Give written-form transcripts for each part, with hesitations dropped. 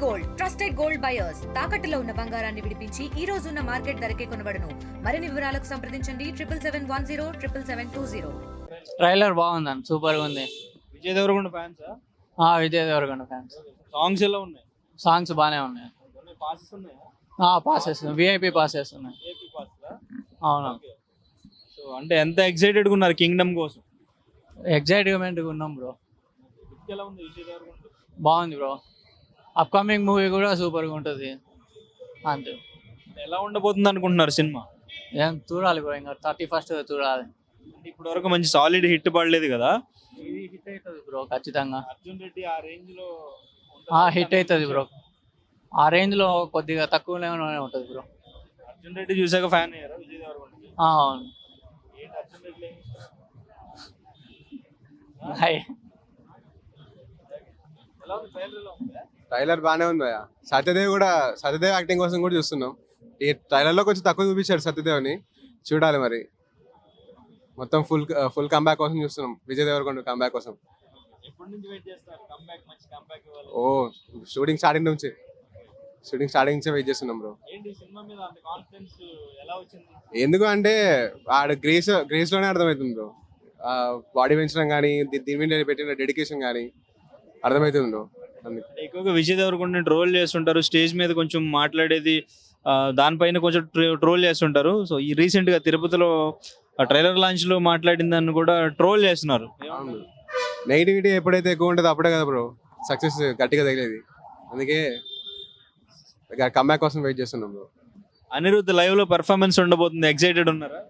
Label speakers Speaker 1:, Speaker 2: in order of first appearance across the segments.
Speaker 1: Gold trusted gold buyers తాకట్టులో ఉన్న బంగారాన్ని విడిపించి ఈ రోజు ఉన్న మార్కెట్ ధరకే కొనబడును. మరిన్ని వివరాలకు సంప్రదించండి 7771077720.
Speaker 2: ట్రైలర్ బాగుందండి, సూపర్ గా ఉంది.
Speaker 3: Vijay Deverakonda fans
Speaker 2: Vijay Deverakonda fans.
Speaker 3: Songs ఎలా ఉన్నాయి?
Speaker 2: సాంగ్స్ బాగానే ఉన్నాయి.
Speaker 3: పాసెస్ ఉన్నాయా?
Speaker 2: పాసెస్ విఐపి పాసెస్ ఉన్నాయి.
Speaker 3: ఏపీ పాసెస్
Speaker 2: అవును.
Speaker 3: సో అంటే ఎంత ఎక్సైటెడ్ గా ఉన్నారు కింగ్డమ్ కోసం?
Speaker 2: ఎగ్జైట్మెంట్ గా ఉన్నాం బ్రో.
Speaker 3: ఎలా ఉంది విజయ్ దేవరకొండ?
Speaker 2: బాగుంది బ్రో. అప్కమింగ్ మూవీ కూడా సూపర్ గా ఉంటుంది. అంతే.
Speaker 3: ఎలా ఉండబోతుంది అనుకుంటున్నారు సినిమా?
Speaker 2: ఏం చూడాలి బ్రో, ఇంకా 31st చూడాలి.
Speaker 3: ఇప్పటి వరకు మంచి సాలిడ్ హిట్ పడలేదు కదా?
Speaker 2: ఇది హిట్ అవుతుంది బ్రో ఖచ్చితంగా.
Speaker 3: అర్జున్ రెడ్డి ఆ రేంజ్ లో
Speaker 2: హిట్ అవుతుంది బ్రో. ఆ రేంజ్ లో కొద్దిగా తక్కువనే ఉంటుంది బ్రో.
Speaker 3: అర్జున్ రెడ్డి చూసాక ఫ్యాన్ అయ్యారా విజయ్ దేవరకొండకి?
Speaker 2: అవును.
Speaker 3: ఏంటి అర్జున్ రెడ్డి ఎలా ఉంది? ట్రైలర్ ఎలా ఉంది?
Speaker 4: ట్రైలర్ బాగానే ఉంది భయ్యా. సత్యదేవ్ యాక్టింగ్ కోసం కూడా చూస్తున్నాం. ఈ ట్రైలర్ లో కొంచెం తక్కువ చూపించాడు సత్యదేవ్ని. చూడాలి మరి. మొత్తం ఫుల్ కంబ్యాక్ కోసం చూస్తున్నాం, విజయ్ దేవరకొండ కంబ్యాక్ కోసం.
Speaker 3: ఎప్పటి నుంచి వెయిట్ చేస్తారు కంబ్యాక్? మంచి కంబ్యాక్ ఇవ్వాలి.
Speaker 4: షూటింగ్ స్టార్టింగ్ నుంచే వెయిట్ చేస్తున్నాం బ్రో.
Speaker 3: ఏంటి సినిమా మీద అంత కాన్ఫిడెన్స్ ఎలా వచ్చింది?
Speaker 4: ఎందుకు అంటే ఆడ గ్రేస్ లోనే అర్థమవుతుంది బ్రో. బాడీ పెంచడం కానీ, దీని మీద పెట్టిన డెడికేషన్ కానీ అర్థమవుతుంది బ్రో.
Speaker 3: ఎక్కువగా విజయ్ దేవరకొండ ట్రోల్ చేస్తుంటారు, స్టేజ్ మీద కొంచెం మాట్లాడేది దానిపైన కొంచెం ట్రోల్ చేస్తుంటారు. సో ఈ రీసెంట్ గా తిరుపతిలో ట్రైలర్ లాంచ్ లో మాట్లాడిన దాన్ని కూడా ట్రోల్ చేస్తున్నారు.
Speaker 4: నెగిటివిటీ ఎప్పుడైతే ఎక్కువ ఉంటుందో అప్పుడే కదా బ్రో సక్సెస్ గట్టిగా తగిలేది. అందుకే కంబ్యాక్ కోసం వెయిట్ చేస్తున్నాం బ్రో.
Speaker 3: అనిరుద్ధ్ లైవ్ లో పర్ఫార్మెన్స్ ఉండబోతుంది, ఎక్సైటెడ్ ఉన్నారా?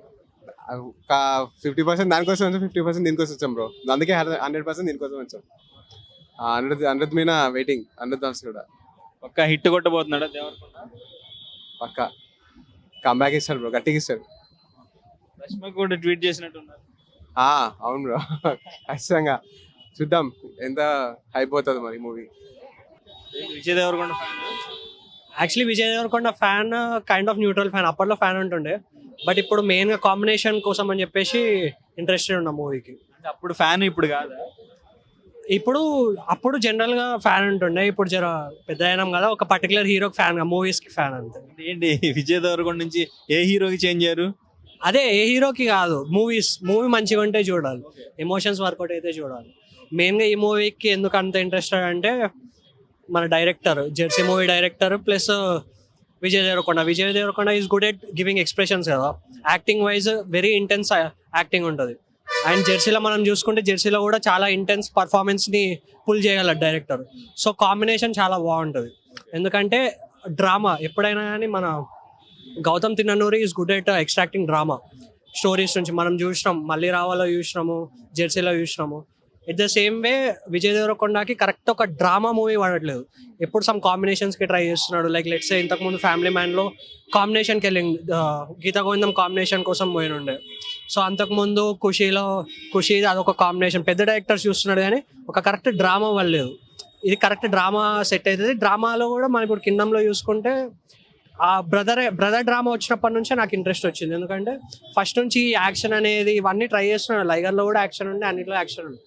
Speaker 4: 50% దానికోసం వచ్చాం, 50% దీనికోసం వచ్చాం బ్రో. అందుకే 100% దీనికోసం వచ్చాం. అనిరుద్ధ్ మీద వెయిటిం్. అనిరుద్ధ్ దాస్ కూడా
Speaker 3: పక్కా హిట్ కొట్టబోతున్నాడా దేవరకొండ?
Speaker 4: పక్కా కంబ్యాక్ ఇస్తాడు బ్రో, గట్టిగా ఇస్తాడు.
Speaker 3: రష్మ కూడా ట్వీట్ చేసినట్టున్నారు.
Speaker 4: అవును బ్రో. ఖచ్చితంగా చూద్దాం ఎంత అయిపోతుంది మరి movie.
Speaker 3: Vijay Deverakonda
Speaker 5: actually Vijay Deverakonda fan kind of neutral fan. అప్పట్లో ఫ్యాన్ ఉంటుండే, బట్ ఇప్పుడు మెయిన్గా కాంబినేషన్ కోసం అని చెప్పేసి ఇంట్రెస్టెడ్ ఉన్న మూవీకి.
Speaker 3: అప్పుడు ఫ్యాన్, ఇప్పుడు కాదా?
Speaker 5: అప్పుడు జనరల్గా ఫ్యాన్ ఉంటుండే, ఇప్పుడు జర పెద్ద అయినాం కదా, ఒక పర్టికులర్ హీరోకి ఫ్యాన్, మూవీస్కి ఫ్యాన్ అంతే.
Speaker 3: ఏంటి విజయ్ దేవరకొండ నుంచి ఏ హీరోకి చేంజ్ అయ్యారు?
Speaker 5: అదే ఏ హీరోకి కాదు, మూవీ మంచిగా ఉంటే చూడాలి, ఎమోషన్స్ వర్కౌట్ అయితే చూడాలి. మెయిన్గా ఈ మూవీకి ఎందుకు అంత ఇంట్రెస్టెడ్ అంటే మన director, Jersey movie director plus Vijay Deverakonda is good at giving expressions కదా. Acting wise very intense acting ఉంటుంది. అండ్ జెర్సీలో మనం చూసుకుంటే జెర్సీలో కూడా చాలా ఇంటెన్స్ పర్ఫార్మెన్స్ని పుల్ చేయగలరు డైరెక్టర్. సో కాంబినేషన్ చాలా బాగుంటుంది. ఎందుకంటే డ్రామా ఎప్పుడైనా కానీ మన Gautam Tinnanuri is good at extracting drama stories నుంచి. మనం చూసినాం, మళ్ళీ రావాలో చూసినాము, జెర్సీలో చూసినాము. It the same way Vijay దేవరకొండకి కరెక్ట్ ఒక డ్రామా మూవీ వాడట్లేదు, ఎప్పుడు సమ్ కాంబినేషన్స్కి ట్రై చేస్తున్నాడు. లైక్ లెట్స్ సే ఇంతకుముందు ఫ్యామిలీ మ్యాన్లో కాంబినేషన్కి వెళ్ళింది, గీతా గోవిందం కాంబినేషన్ కోసం పోయినుండే. సో అంతకుముందు ఖుషి అదొక కాంబినేషన్. పెద్ద డైరెక్టర్స్ చూస్తున్నాడు కానీ ఒక కరెక్ట్ డ్రామా వల్లేదు. ఇది కరెక్ట్ డ్రామా సెట్ అవుతుంది. డ్రామాలో కూడా మనం ఇప్పుడు కింగ్డమ్లో చూసుకుంటే ఆ బ్రదర్ డ్రామా వచ్చినప్పటి నుంచే నాకు ఇంట్రెస్ట్ వచ్చింది. ఎందుకంటే ఫస్ట్ నుంచి యాక్షన్ అనేది ఇవన్నీ ట్రై చేస్తున్నాడు. లైగర్లో కూడా యాక్షన్ ఉండే, అన్నిట్లో యాక్షన్ ఉంది.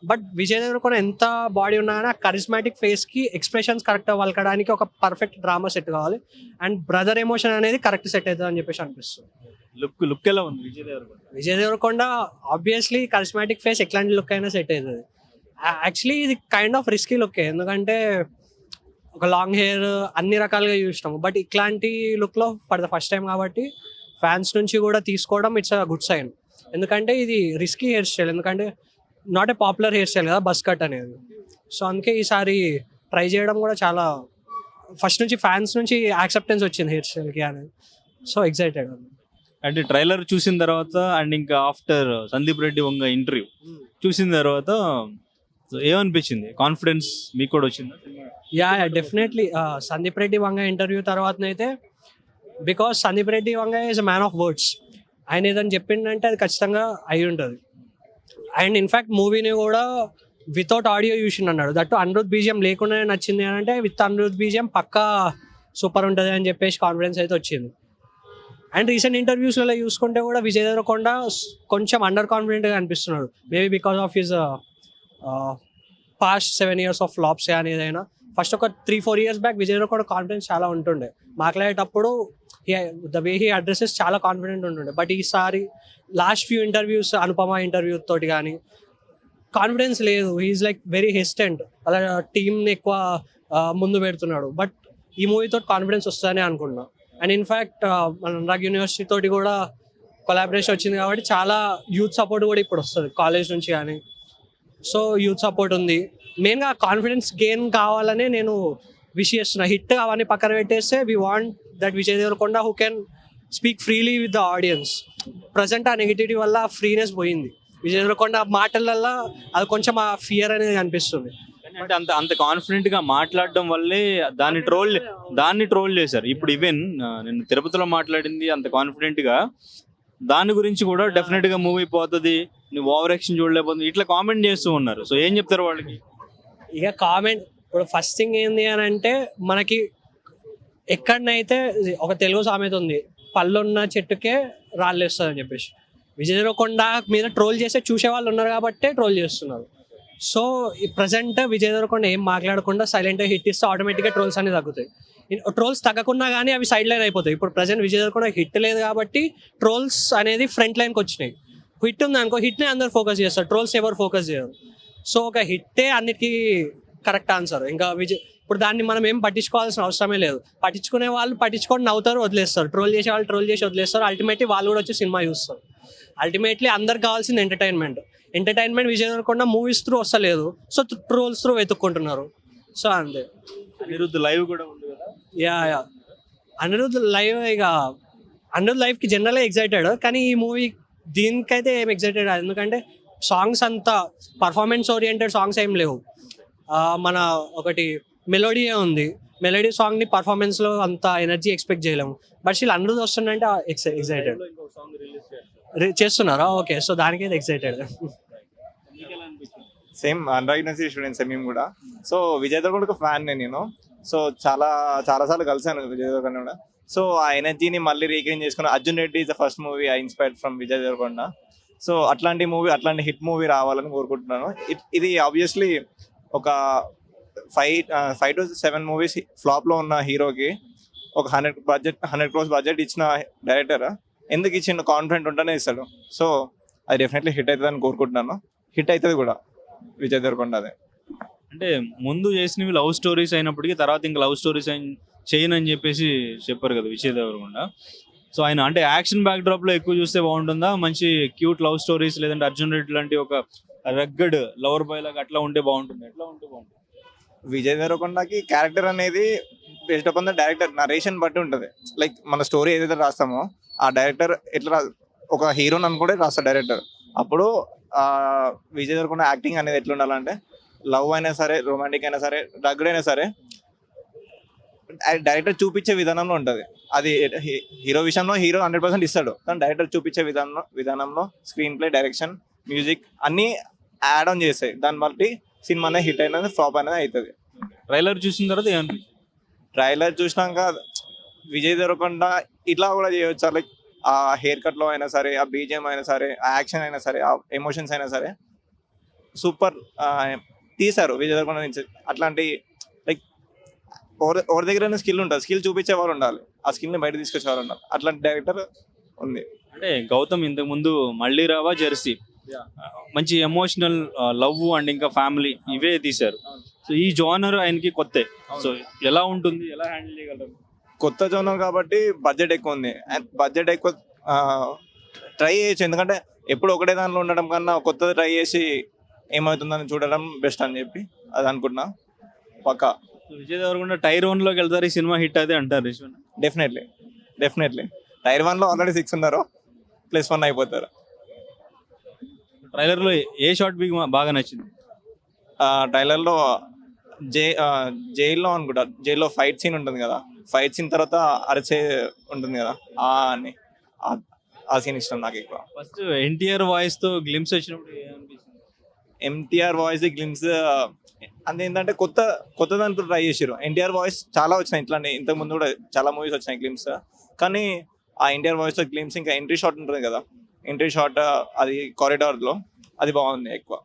Speaker 5: బట్ విజయ్ దేవరకొండ ఎంత బాడీ ఉన్నా కానీ ఆ కరిస్మాటిక్ ఫేస్కి ఎక్స్ప్రెషన్స్ కరెక్ట్ వలకడానికి ఒక పర్ఫెక్ట్ డ్రామా సెట్ కావాలి. అండ్ బ్రదర్ ఎమోషన్ అనేది కరెక్ట్ సెట్ అవుతుంది అని చెప్పేసి అనిపిస్తుంది.
Speaker 3: లుక్ ఎలా ఉంది
Speaker 5: Vijay Deverakonda obviously charismatic face ఎట్లాంటి లుక్ అయినా సెట్ అవుతుంది. యాక్చువల్లీ ఇది కైండ్ ఆఫ్ రిస్కీ లుక్, ఎందుకంటే ఒక లాంగ్ హెయిర్ అన్ని రకాలుగా చూసినాము. బట్ ఇట్లాంటి లుక్లో ఫర్ ద ఫస్ట్ టైం కాబట్టి ఫ్యాన్స్ నుంచి కూడా తీసుకోవడం ఇట్స్ అ గుడ్ సైన్. ఎందుకంటే ఇది రిస్కీ హెయిర్ స్టైల్, ఎందుకంటే not a popular hair style కదా బస్ కట్ అనేది. సో అందుకే ఈసారి ట్రై చేయడం కూడా చాలా ఫస్ట్ నుంచి ఫ్యాన్స్ నుంచి యాక్సెప్టెన్స్ వచ్చింది హెయిర్ స్టైల్కి అనేది. So excited.
Speaker 3: అంటే ట్రైలర్ చూసిన తర్వాత అండ్ ఇంకా ఆఫ్టర్ సందీప్ రెడ్డి వంగ ఇంటర్వ్యూ చూసిన తర్వాత ఏమనిపించింది? కాన్ఫిడెన్స్ మీకు కూడా వచ్చిందా?
Speaker 5: Yeah definitely. Sandeep Reddy Vanga interview తర్వాతనైతే, because Sandeep Reddy Vanga is a man of words. ఆయన ఏదని చెప్పిండంటే అది ఖచ్చితంగా అయి ఉంటుంది. అండ్ ఇన్ఫ్యాక్ట్ మూవీని కూడా వితౌట్ ఆడియో చూసిండు అన్నాడు. దట్టు అనిరుద్ధ్ బీజియం లేకుండా నచ్చింది అని అంటే విత్ అనిరుద్ధ్ బీజియం పక్కా సూపర్ ఉంటుంది అని చెప్పేసి కాన్ఫిడెన్స్ అయితే వచ్చింది. అండ్ రీసెంట్ ఇంటర్వ్యూస్లో చూసుకుంటే కూడా విజయ్ దేవరకొండ కొంచెం అండర్ కాన్ఫిడెంట్గా అనిపిస్తున్నాడు. Maybe because of his past 7 years of flops కానీ ఏదైనా ఫస్ట్ ఒక 3-4 years back Vijay Deverakonda confidence చాలా ఉంటుండే, మాట్లాడేటప్పుడు ద వే హీ అడ్రసెస్ చాలా కాన్ఫిడెంట్ ఉంటుండే. బట్ ఈసారి last few interviews, Anupama interview తోటి కానీ కాన్ఫిడెన్స్ లేదు. హీఈస్ లైక్ వెరీ హెసిటెంట్, అలా టీంని ఎక్కువ ముందు పెడుతున్నాడు. బట్ ఈ మూవీతో కాన్ఫిడెన్స్ వస్తుందని అనుకుంటున్నా. అండ్ ఇన్ఫ్యాక్ట్ మన అనురాగ్ యూనివర్సిటీ తోటి కూడా కొలాబరేషన్ వచ్చింది కాబట్టి చాలా యూత్ సపోర్ట్ కూడా ఇప్పుడు వస్తుంది కాలేజ్ నుంచి కానీ. సో యూత్ సపోర్ట్ ఉంది. మెయిన్గా కాన్ఫిడెన్స్ గెయిన్ కావాలనే నేను విష్ చేస్తున్నా. హిట్ అవన్నీ పక్కన పెట్టేస్తే we want that Vijay Deverakonda who can speak freely with the audience. Present ఆ నెగిటివిటీ వల్ల ఫ్రీనెస్ పోయింది. విజయ్ దేవరకొండ మాటలల్లో అది కొంచెం ఆ ఫియర్ అనేది కనిపిస్తుంది.
Speaker 3: అంటే అంత అంత కాన్ఫిడెంట్ గా మాట్లాడడం వల్లే దాన్ని ట్రోల్ చేశారు. ఇప్పుడు ఈవెన్ నేను తిరుపతిలో మాట్లాడింది అంత కాన్ఫిడెంట్ గా, దాని గురించి కూడా డెఫినెట్ గా మూవ్ అయిపోతుంది, నువ్వు ఓవర్ యాక్షన్ చూడలేకపోతుంది, ఇట్లా కామెంట్ చేస్తూ ఉన్నారు. సో ఏం చెప్తారు వాళ్ళకి?
Speaker 5: ఇక కామెంట్ ఇప్పుడు ఫస్ట్ థింగ్ ఏంది అని అంటే, మనకి ఎక్కడనైతే ఒక తెలుగు సామెత ఉంది, పళ్ళున్న చెట్టుకే రాళ్ళు వేస్తుంది అని చెప్పేసి. విజయ్ దేవరకొండ మీద ట్రోల్ చేస్తే చూసే వాళ్ళు ఉన్నారు కాబట్టే ట్రోల్ చేస్తున్నారు. సో ఈ ప్రజెంట్ విజయ్ దేవరకొండ ఏం మాట్లాడకుండా సైలెంట్గా హిట్ ఇస్తే ఆటోమేటిక్గా ట్రోల్స్ అనేది తగ్గుతాయి. ట్రోల్స్ తగ్గకుండా కానీ అవి సైడ్ లైన్ అయిపోతాయి. ఇప్పుడు ప్రజెంట్ విజయ్ దేవరకొండ హిట్ లేదు కాబట్టి ట్రోల్స్ అనేది ఫ్రంట్ లైన్కి వచ్చినాయి. హిట్ ఉంది అనుకో, హిట్నే అందరు ఫోకస్ చేస్తారు, ట్రోల్స్ ఎవరు ఫోకస్ చేయరు. సో ఒక హిట్టే అన్నిటికీ కరెక్ట్ ఆన్సర్. ఇంకా ఇప్పుడు దాన్ని మనం ఏం పట్టించుకోవాల్సిన అవసరమే లేదు. పట్టించుకునే వాళ్ళు పట్టించుకొని నవ్వుతారు, వదిలేస్తారు. ట్రోల్ చేసే వాళ్ళు ట్రోల్ చేసి వదిలేస్తారు. అల్టిమేట్లీ వాళ్ళు కూడా వచ్చి సినిమా చూస్తారు. అల్టిమేట్లీ అందరికి కావాల్సింది entertainment. Vijay Deverakonda movies through వస్తలేదు, సో ట్రోల్స్ త్రూ వెతుక్కుంటున్నారు. సో అంతే.
Speaker 3: అనిరుద్ధ్ లైవ్ కూడా ఉంది కదా?
Speaker 5: యా అనిరుద్ధ్ లైవ్, ఇక అనిరుద్ధ్ లైవ్కి జనరల్గా ఎగ్జైటెడ్, కానీ ఈ మూవీ దీనికైతే ఏం ఎగ్జైటెడ్ కాదు. ఎందుకంటే సాంగ్స్ అంతా పర్ఫార్మెన్స్ ఓరియంటెడ్ సాంగ్స్ ఏం లేవు. మన ఒకటి మెలోడీయే ఉంది. మెలోడీ సాంగ్ని పర్ఫార్మెన్స్లో అంత ఎనర్జీ ఎక్స్పెక్ట్ చేయలేము. బట్ వీళ్ళు అనిరుద్ధ్ వస్తుందంటే ఎగ్జైటెడ్. చేస్తున్నారా? ఓకే, సో దానికైతే excited.
Speaker 6: Same Anurag university students మేము కూడా. సో విజయ్ దేవరకొండకు ఫ్యాన్ నేను. సో చాలాసార్లు కలిసాను విజయ్ దేవరకొండ కూడా. సో ఆ ఎనర్జీని మళ్ళీ రీక్రియేట్ చేసుకుని Arjun Reddy is the first movie I inspired from Vijay Deverakonda. So అట్లాంటి మూవీ, అట్లాంటి హిట్ మూవీ రావాలని కోరుకుంటున్నాను. ఇది ఆబ్వియస్లీ ఒక 5 to 7 మూవీస్ ఫ్లాప్లో ఉన్న హీరోకి ఒక 100 crores బడ్జెట్ ఇచ్చిన డైరెక్టర్ ఎందుకు ఇచ్చిన కాన్ఫిడెంట్ ఉంటేనే ఇస్తాడు. సో అది డెఫినెట్లీ హిట్ అవుతుంది అని కోరుకుంటున్నాను. హిట్ అవుతుంది కూడా విజయ్ దేవరకొండ. అదే
Speaker 3: అంటే ముందు చేసినవి లవ్ స్టోరీస్ అయినప్పటికీ తర్వాత ఇంకా లవ్ స్టోరీస్ చేయను అని చెప్పేసి చెప్పారు కదా విజయ్ దేవరకొండ. సో ఆయన అంటే యాక్షన్ బ్యాక్ డ్రాప్ లో ఎక్కువ చూస్తే బాగుంటుందా, మంచి క్యూట్ లవ్ స్టోరీస్, లేదంటే అర్జున్ రెడ్డి లాంటి ఒక రగ్గడ్ లవర్ బాయ్ లాగా అట్లా ఉంటే బాగుంటుంది? ఎట్లా ఉంటే బాగుంటుంది?
Speaker 6: విజయ్ దేవరకొండకి క్యారెక్టర్ అనేది based upon the director narration బట్టి ఉంటుంది. లైక్ మన స్టోరీ ఏదైతే రాస్తామో ఆ డైరెక్టర్ ఎట్లా ఒక హీరోని అనుకుంటే రాస్తాడు డైరెక్టర్. అప్పుడు విజయ్ దేవరకొండ యాక్టింగ్ అనేది ఎట్లా ఉండాలంటే, లవ్ అయినా సరే, రొమాంటిక్ అయినా సరే, రగ్గడ్ అయినా సరే, డైరెక్టర్ చూపించే విధానంలో ఉంటుంది. అది హీరో విషయంలో హీరో 100% ఇస్తాడు, కానీ డైరెక్టర్ చూపించే విధానంలో స్క్రీన్ ప్లే, డైరెక్షన్, మ్యూజిక్ అన్నీ యాడ్ ఆన్ చేస్తాయి. దాన్ని బట్టి సినిమా అనేది హిట్ అయినది, ఫ్లాప్ అనేది అవుతుంది.
Speaker 3: ట్రైలర్ చూసిన తర్వాత ఏమనిపించింది?
Speaker 6: ట్రైలర్ చూసినాక విజయ్ దేవరకొండ ఇట్లా కూడా చేయవచ్చు. లైక్ ఆ హెయిర్ కట్లో అయినా సరే, ఆ బీజిఎం అయినా సరే, ఆ యాక్షన్ అయినా సరే, ఆ ఎమోషన్స్ అయినా సరే సూపర్ తీశారు విజయ్ దేవరకొండ నుంచి. అట్లాంటి లైక్ ఎవరి దగ్గర స్కిల్ ఉంటుంది, స్కిల్ చూపించే వాళ్ళు ఉండాలి, ఆ స్కిల్ని బయట తీసుకొచ్చే వాళ్ళు ఉండాలి. అట్లాంటి డైరెక్టర్ ఉంది.
Speaker 3: అంటే గౌతమ్ ఇంతకు ముందు మళ్ళీ రావా, జెర్సీ, మంచి ఎమోషనల్ లవ్ అండ్ ఇంకా ఫ్యామిలీ ఇవే తీశారు. సో ఈ జోనర్ ఆయనకి కొత్త. సో ఎలా ఉంటుంది, ఎలా హ్యాండిల్ చేయగలరు?
Speaker 6: కొత్త జోనర్ కాబట్టి బడ్జెట్ ఎక్కువ ఉంది. బడ్జెట్ ఎక్కువ ట్రై చేయొచ్చు, ఎందుకంటే ఎప్పుడు ఒకటే దానిలో ఉండడం కన్నా కొత్తది ట్రై చేసి ఏమవుతుందని చూడడం బెస్ట్ అని చెప్పి అది అనుకుంటున్నా. పక్కా
Speaker 3: విజయ్ దేవరకొండ టైర్ 1 లోకి వెళ్తారు, ఈ సినిమా హిట్ అదే అంటారు.
Speaker 6: డెఫినెట్లీ టైర్ 1లో ఆల్రెడీ 6 ఉన్నారు, +1 అయిపోతారు.
Speaker 3: ట్రైలర్ లో ఏ షాట్ మీకు బాగా నచ్చింది?
Speaker 6: ట్రైలర్లో జైల్లో అనుకుంటా, జైల్లో ఫైట్ సీన్ ఉంటుంది కదా, ఫైట్ సీన్ తర్వాత అరిచే ఉంటుంది కదా, అని ఆ సీన్ ఇష్టం నాకు ఎక్కువ.
Speaker 3: ఫస్ట్ ఎన్టీఆర్ వాయిస్ తో గ్లిమ్స్ వచ్చినప్పుడు ఏమనిపించింది?
Speaker 6: ఎన్టీఆర్ వాయిస్ గ్లిమ్స్ అంటే ఏంటంటే కొత్త దాంట్లో ట్రై చేసారు. ఎన్టీఆర్ వాయిస్ చాలా వచ్చినాయి ఇట్లాంటి, ఇంతకు ముందు కూడా చాలా మూవీస్ వచ్చినాయి గ్లిమ్స్, కానీ ఆ ఎన్టీఆర్ వాయిస్ తో గ్లిమ్స్, ఇంకా ఎంట్రీ షాట్ ఉంటుంది కదా, ఎంట్రీ షాట్ అది కారిడార్లో, అది బాగుంది. ఎక్కువ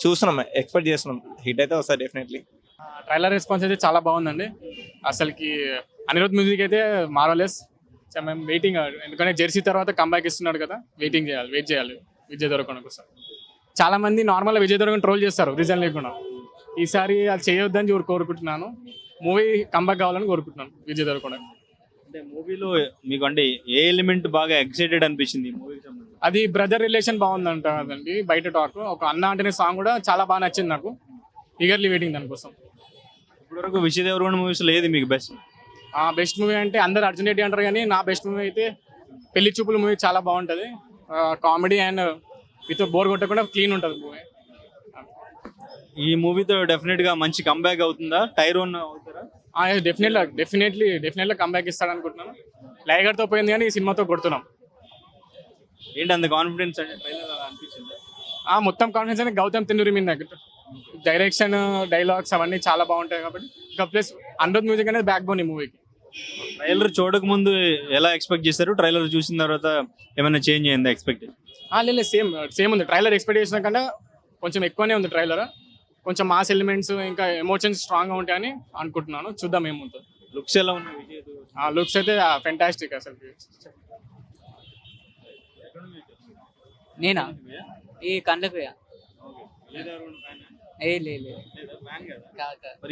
Speaker 6: చూస్తున్నాం, ఎక్స్పెక్ట్ చేస్తున్నాం, హిట్ అయితే వస్తుంది డెఫినెట్లీ.
Speaker 7: ట్రైలర్ రెస్పాన్స్ అయితే చాలా బాగుందండి. అసలుకి అనిరుద్ మ్యూజిక్ అయితే మార్వలెస్. మేము వెయిటింగ్, ఎందుకంటే జెర్సీ తర్వాత కంబ్యాక్ ఇస్తున్నాడు కదా, వెయిట్ చేయాలి విజయ్ దేవరకొండ కోసం. చాలా మంది నార్మల్గా విజయ్ దేవరకొండ ట్రోల్ చేస్తారు రీజన్ లేకుండా. ఈసారి అది చేయొద్దని కోరుకుంటున్నాను. మూవీ కంబ్యాక్ కావాలని కోరుకుంటున్నాను విజయ్ దేవరకొండ.
Speaker 3: అంటే మూవీలో మీకు అంటే ఏ ఎలిమెంట్ బాగా ఎక్సైటెడ్ అనిపించింది మూవీకి సంబంధించి?
Speaker 7: అది బ్రదర్ రిలేషన్ బాగుందంట కదండి బయట టాక్. ఒక అన్న అంటేనే సాంగ్ కూడా చాలా బాగా నచ్చింది నాకు. ఈగర్లీ వెయిటింగ్ దానికోసం.
Speaker 3: ఇప్పటివరకు విజయ్ దేవరకొండ మూవీస్ లేదు మీకు బెస్ట్?
Speaker 7: బెస్ట్ మూవీ అంటే అందరు అర్జున్ రెడ్డి అంటారు, కానీ నా బెస్ట్ మూవీ అయితే పెళ్లి చూపుల మూవీ చాలా బాగుంటుంది. కామెడీ అండ్ విత్ బోర్ కొట్టకుండా క్లీన్ ఉంటుంది మూవీ.
Speaker 3: ఈ మూవీతో డెఫినెట్ గా మంచి కంబ్యాక్ అవుతుందా? టైరోన్ అవుతారా?
Speaker 7: డెఫినెట్గా కంబ్యాక్ ఇస్తాడు అనుకుంటున్నాను. లైగర్తో పోయింది కానీ ఈ సినిమాతో కొడుతున్నాం.
Speaker 3: ఏంటి అంత కాన్ఫిడెన్స్ అంటే ట్రైలర్ అలా అనిపించింది?
Speaker 7: మొత్తం కాన్ఫిడెన్స్ అంటే గౌతమ్ తిన్నూరి మీద డైరెక్షన్, డైలాగ్స్ అవన్నీ చాలా బాగుంటాయి కాబట్టి. ఇంకా ప్లస్ అనిరుద్ మ్యూజిక్ అనేది బ్యాక్ బోన్ ఈ మూవీకి.
Speaker 3: ట్రైలర్ చూడక ముందు ఎలా ఎక్స్పెక్ట్ చేశారు? ట్రైలర్ చూసిన తర్వాత ఏమైనా చేంజ్ అయిందా ఎక్స్పెక్టేషన్?
Speaker 7: లేదు, సేమ్ ఉంది. ట్రైలర్ ఎక్స్పెక్టేషన్ కన్నా కొంచెం ఎక్కువనే ఉంది ట్రైలర్. కొంచెం మాస్ ఎలిమెంట్స్ ఇంకా ఎమోషన్స్ స్ట్రాంగ్గా ఉంటాయని అనుకుంటున్నాను. చూద్దాం ఏముంటుంది.
Speaker 3: లుక్స్ ఎలా ఉన్నాయి విజయ్?
Speaker 7: లుక్స్ అయితే ఫెంటాస్టిక్ అసలు.
Speaker 2: నేనా ఈ కండ్లకు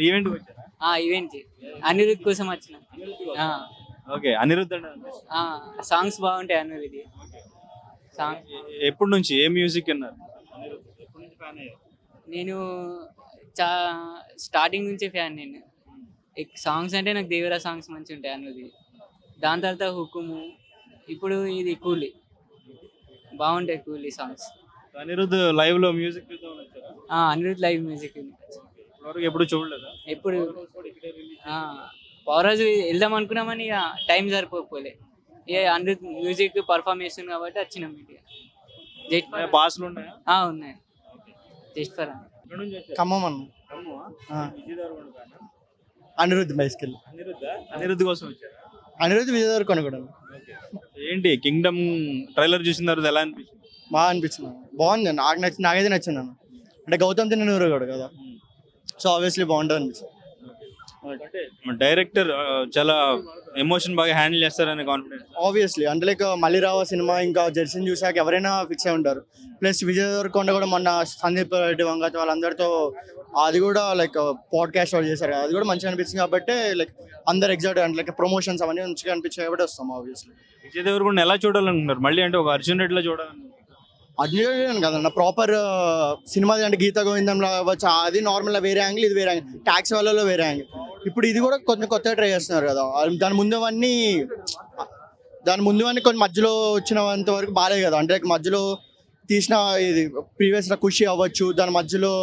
Speaker 3: ఈవెంట్
Speaker 2: ఈవెంట్ అనిరుద్ కోసం వచ్చిన.
Speaker 3: ఓకే, అనిరుద్ధ్
Speaker 2: సాంగ్స్ బాగుంటాయి అనిరుద్ సాంగ్.
Speaker 3: ఎప్పటి నుంచి ఏ మ్యూజిక్ విన్నారు?
Speaker 2: నేను స్టార్టింగ్ నుంచే ఫ్యాన్. నేను సాంగ్స్ అంటే నాకు దేవరా సాంగ్స్ మంచిగా ఉంటాయి అనిరుద్. దాని తర్వాత హుకుము, ఇప్పుడు ఇది కూలీ బాగుంటాయి. కూలీ సాంగ్స్.
Speaker 3: అనిరుద్ధ్ లైవ్ లో మ్యూజిక్
Speaker 2: అనిరుద్ లైవ్ మ్యూజిక్
Speaker 3: ఎప్పుడు చూడలేదా?
Speaker 2: ఎప్పుడు పవర్ హౌస్ వెళ్దాం అనుకున్నామని ఇక టైం సరిపోలే. ఇక అనిరుద్ మ్యూజిక్ పర్ఫామ్ చేస్తుంది కాబట్టి వచ్చినాం. జస్ట్
Speaker 3: పాస్లు ఉన్నాయా?
Speaker 2: ఉన్నాయి. జస్ట్ ఫర్
Speaker 8: ఖమ్మం అన్న. అనిరుద్ బైస్కిల్.
Speaker 3: అనిరుద్ధ్ కోసం వచ్చారా?
Speaker 8: అనిరుద్ విజయ్ దేవరకొండ కూడా.
Speaker 3: ఏంటి కింగ్డమ్ ట్రైలర్ చూసిన తర్వాత ఎలా అనిపించింది?
Speaker 8: బాగా అనిపించింది, బాగుంది. నాకైతే నచ్చింది అన్న. అంటే గౌతమ్ తిన్నూరు కూడా కదా, సో ఆబ్వియస్లీ బాగుంటుంది అనిపించింది.
Speaker 3: డైరెక్టర్ చాలా ఎమోషన్ బాగా హ్యాండిల్ చేస్తారనే కాన్ఫిడెన్స్.
Speaker 8: ఆబ్వియస్లీ అంటే లైక్ మళ్ళీ రావా సినిమా ఇంకా జెర్సీని చూసాక ఎవరైనా ఫిక్స్ అయి ఉంటారు. ప్లస్ విజయ్ దేవరకొండ కూడా మొన్న సందీప్ రెడ్డి వంగతో వాళ్ళందరితో అది కూడా లైక్ పాడ్కాస్ట్ వాళ్ళు చేశారు కదా, అది కూడా మంచిగా అనిపించింది కాబట్టి లైక్ అందరు ఎగ్జైట్ అంటే లైక్ ప్రమోషన్స్ అవన్నీ మంచిగా అనిపించాయి కాబట్టి వస్తాం. ఆబ్వియస్లీ
Speaker 3: విజయ్ దేవరకొండ ఎలా చూడాలనుకుంటున్నారు? మళ్ళీ అంటే ఒక అర్జున్ రెడ్డిలో చూడాలనుకుంటున్నారు?
Speaker 8: అర్జున్ కదన్న ప్రాపర్ సినిమా అంటే గీత గోవిందంలో అవ్వచ్చు, అది నార్మల్గా వేరే యాంగిల్, ఇది వేరే యాంగిల్, ట్యాక్స్ వాళ్ళలో వేరే యాంగిల్. ఇప్పుడు ఇది కూడా కొంచెం కొత్తగా ట్రై చేస్తున్నారు కదా. దాని ముందు కొన్ని మధ్యలో వచ్చినంత వరకు బాగాలేదు కదా. అంటే మధ్యలో తీసిన ఇది ప్రీవియస్గా ఖుషి అవ్వచ్చు, దాని మధ్యలో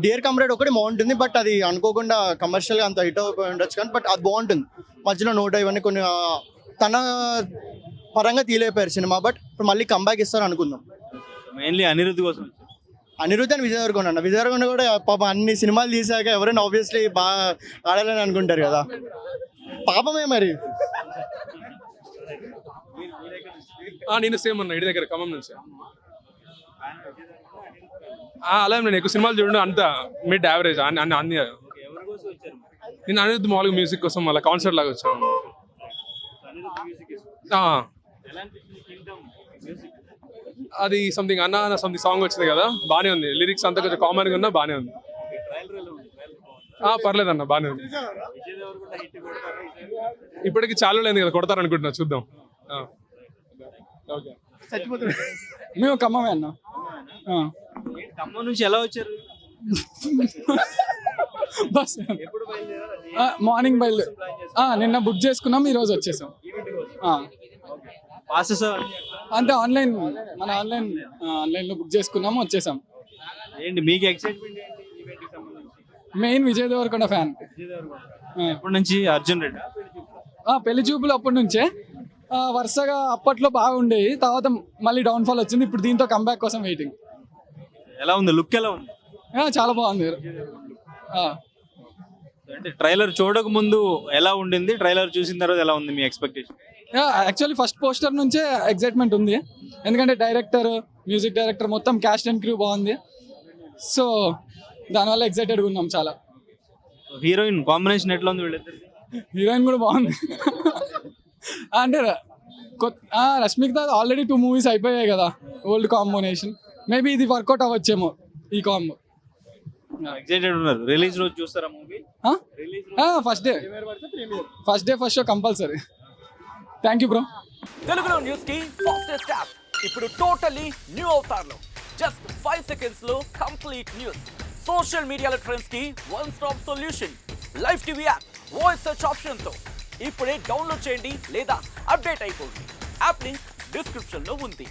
Speaker 8: డియర్ కమ్రేడ్ ఒకటి బాగుంటుంది, బట్ అది అనుకోకుండా కమర్షియల్గా అంత హిట్ అయిపోయి ఉండొచ్చు కానీ బట్ అది బాగుంటుంది. మధ్యలో నోట్ ఇవన్నీ కొన్ని తన పరంగా తీయలేపారు సినిమా, బట్ ఇప్పుడు మళ్ళీ కంబ్యాక్ ఇస్తారు అనుకుందాం.
Speaker 3: మెయిన్లీ అనిరుద్ధ్ కోసం.
Speaker 8: అనిరుద్ధ్ అని విజయ్ దేవరకొండ అన్న. విజయ్ దేవరకొండ కూడా పాపం అన్ని సినిమాలు తీసాక ఎవరైనా ఆబ్వియస్లీ బాగా ఆడాలని అనుకుంటారు కదా, పాపమే మరి.
Speaker 9: నేను సేమ్ అన్న, ఇంటి దగ్గర ఖమ్మం నుంచి. అలా నేను ఎక్కువ సినిమాలు చూడండి, అంత మిడ్ యావరేజ్ అన్ని. నేను అనిరుద్ధ్ మామూలుగా మ్యూజిక్ కోసం మళ్ళీ కాన్సర్ట్ లాగా వచ్చాను. అది సంథింగ్ అన్న సంథింగ్ సాంగ్ వచ్చింది కదా, బాగానే ఉంది. లిరిక్స్ అంతా కొంచెం కామన్గా ఉన్నా బాగానే ఉంది. పర్లేదు అన్న, బాగానే ఉంది. ఇప్పటికి చాలా లేదు కదా, కొడతారు అనుకుంటున్నా, చూద్దాం.
Speaker 10: మేము ఖమ్మమే అన్న.
Speaker 3: ఖమ్మం నుంచి ఎలా వచ్చారు?
Speaker 10: బస్ మార్నింగ్ నిన్న బుక్ చేసుకున్నాం, ఈరోజు వచ్చేసాం. అంటే ఆన్లైన్లో బుక్ చేసుకున్నాము, వచ్చేసాం.
Speaker 3: ఏంటి మీకు excitement?
Speaker 10: Main Vijay Deverakonda fan.
Speaker 3: ఎప్పటి నుంచి? అర్జున్ రెడ్డి
Speaker 10: పెళ్లి చూపులు అప్పటి నుంచే వరుసగా అప్పట్లో బాగుండేవి, తర్వాత మళ్ళీ డౌన్ఫాల్ వచ్చింది. ఇప్పుడు దీంతో కంబ్యాక్ కోసం వెయిటింగ్.
Speaker 3: ఎలా ఉంది? లుక్ ఎలా ఉంది?
Speaker 10: చాలా బాగుంది.
Speaker 3: అంటే ట్రైలర్ చూడక ముందు ఎలా ఉండింది, ట్రైలర్ చూసిన తర్వాత ఎలా ఉంది మీ ఎక్స్పెక్టేషన్?
Speaker 10: యాక్చువల్లీ ఫస్ట్ పోస్టర్ నుంచే ఎక్సైట్మెంట్ ఉంది, ఎందుకంటే డైరెక్టర్, మ్యూజిక్ డైరెక్టర్ మొత్తం క్యాస్ట్ అండ్ క్రూ బాగుంది. సో దానివల్ల ఎక్సైటెడ్గా ఉన్నాం చాలా.
Speaker 3: హీరోయిన్ కాంబినేషన్ ఎట్లా ఉంది వీళ్ళిద్దరిది?
Speaker 10: హీరోయిన్ కూడా బాగుంది. అంటే రష్మిక ఆల్రెడీ 2 మూవీస్ అయిపోయాయి కదా, ఓల్డ్ కాంబినేషన్. మేబీ ఇది వర్కౌట్ అవ్వచ్చేమో ఈ కాంబో.
Speaker 3: ఎక్సైటెడ్ ఉన్నారు. రిలీజ్ రోజు చూస్తారా movie?
Speaker 10: First day first show compulsory. Thank you bro.
Speaker 11: తెలుగులో న్యూస్ కి ఫాస్టెస్ట్ యాప్ ఇప్పుడు టోటలీ న్యూ అవతార్లో. జస్ట్ 5 seconds లో కంప్లీట్ న్యూస్, సోషల్ మీడియాలో ట్రెండ్స్ కి one stop solution, live TV app, voice search option తో ఇప్పుడే డౌన్లోడ్ చేయండి లేదా అప్డేట్ అయిపోండి. యాప్ లింక్ డిస్క్రిప్షన్ లో ఉంది.